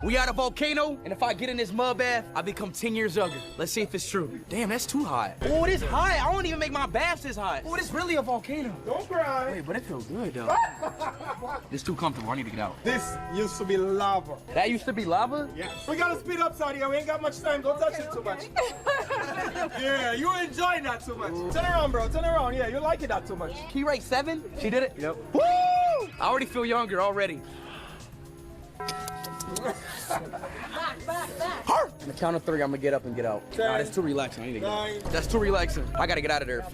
We at a volcano, and if I get in this mud bath, I become 10 years younger. Let's see if it's true. Damn, that's too hot. Oh, it is hot. I don't even make my baths this hot. Oh, it's really a volcano. Don't cry. Wait, but it feels good, though. It's too comfortable. I need to get out. This used to be lava. That used to be lava? Yes. We gotta speed up, Sadia. We ain't got much time. Don't touch it too much. Yeah, you enjoying that too much. Turn around, bro. Turn around. Yeah, you like it that too much. Key rate 7? She did it? Yep. Woo! I already feel younger already. Back. On the count of 3, I'm gonna get up and get out. Nah, that's too relaxing. I need to get out. That's too relaxing. I gotta get out of there fast.